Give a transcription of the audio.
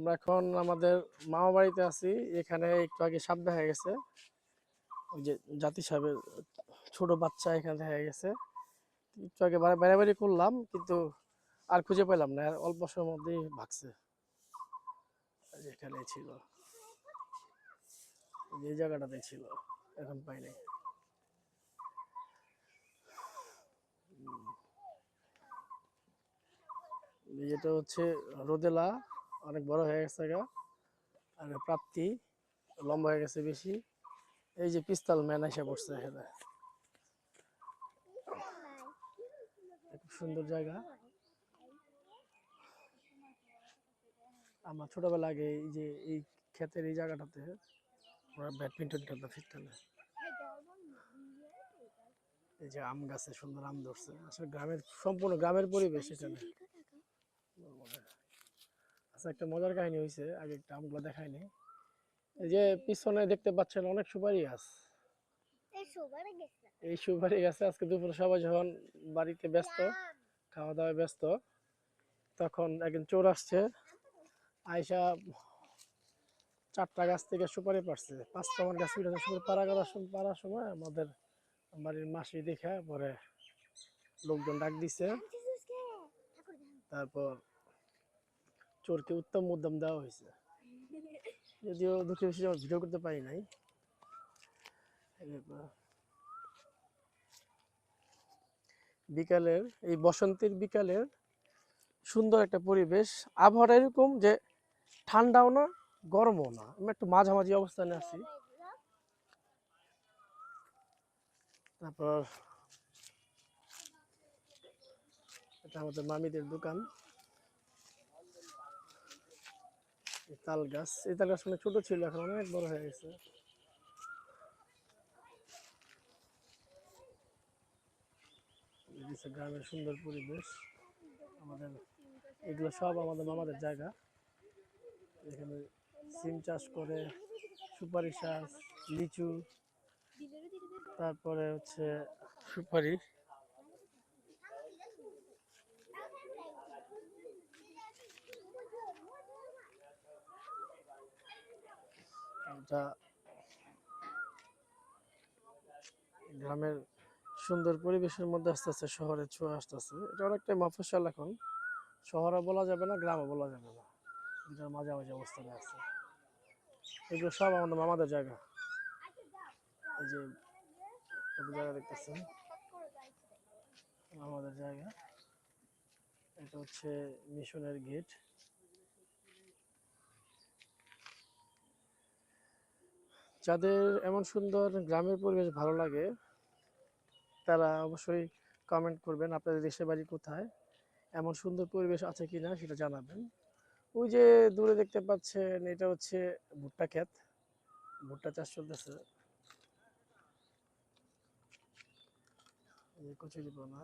আমরা এখন আমাদের মামা বাড়িতে আছি। এখানে একটু আগে সাপ দেখা গেছে, ওই যে জাতি সাপের ছোট বাচ্চা এখানে দেখা গেছে। একটু আগে বাড়াবাড়ি করলাম, কিন্তু আর খুঁজে পেলাম না, আর অল্প সময়ের মধ্যেই ভাগছে। এখানে ছিল, এই জায়গাটাতে ছিল, এখন পাই নাই। এটা হচ্ছে রোদেলা, অনেক বড় হয়ে গেছে গা। আর প্রাপ্তি লম্বা হয়ে গেছে বেশি। এই যে পিস্তল ম্যান এসে পড়ছে এখানে, খুব সুন্দর জায়গা। আমার ছোটবেলা আগে এই যে এই ক্ষেতের এই জায়গাটাতে আমরা ব্যাডমিন্টন খেলতাম শীতকালে। এই যে আম গাছে সুন্দর আম ধরছে, আসলে গ্রামের সম্পূর্ণ গ্রামের পরিবেশ এখানে। আচ্ছা, একটা মজার কাহিনী হয়েছে, আগে একটা আমগুলো দেখায়নি। এই যে পিছনে দেখতে পাচ্ছেন অনেক সুপারি গাছ। এই সুপারি গাছে আজকে দুপুরে সবাই যখন বাড়িতে ব্যস্ত, খাওয়া দাওয়ায় ব্যস্ত, তখন একজন চোর আসছে, আয়সা 4টা গাছ থেকে সুপারি পারছে। 5 নম্বর গাছ থেকে সুপারি পাড়ার সময় আমাদের বাড়ির মাসি দেখা পরে লোকজন ডাক দিছে। তারপর চোরকে উত্তম মধ্যম দেওয়া হয়েছে। যদিও দুঃখের বিষয় আমার ভিডিও করতে পারি নাই। বিকালের এই বসন্তের বিকালের সুন্দর একটা পরিবেশ। আবহাওয়াটা এরকম যে ঠান্ডাও না গরমও না, আমি একটু মাঝামাঝি অবস্থানে আছি। তারপর এটা আমাদের মামিদের দোকান। তাল গাছ, এই তাল গাছ অনেক ছোট ছিল, এখন অনেক বড় হয়ে গেছে। গ্রামের সুন্দর পরিবেশ। আমাদের এগুলো সব আমাদের মামাদের জায়গা। এখানে সিম চাষ করে, সুপারি চাষ, লিচু, তারপরে হচ্ছে সুপারি। এটা গ্রামের সুন্দর পরিবেশের মধ্যে আস্তে আস্তে শহরের ছোঁয়া আসতেছে। এটা অনেকটা মফস্বল এখন, শহরও বলা যাবে না, গ্রামও বলা যাবে না, এটার মাঝামাঝি অবস্থানে আছে। এগুলো সব আমাদের মামাদের জায়গা। এই যে জায়গা দেখতেছেন আমাদের জায়গা। এটা হচ্ছে মিশনের গেট। যাদের এমন সুন্দর গ্রামের পরিবেশ ভালো লাগে, তারা অবশ্যই কমেন্ট করবেন আপনাদের দেশের বাড়ি কোথায়, এমন সুন্দর পরিবেশ আছে কিনা সেটা জানাবেন। ওই যে দূরে দেখতে পাচ্ছেন, এটা হচ্ছে ভুট্টা ক্ষেত, ভুট্টা চাষ চলতেছে। কচুরিপানা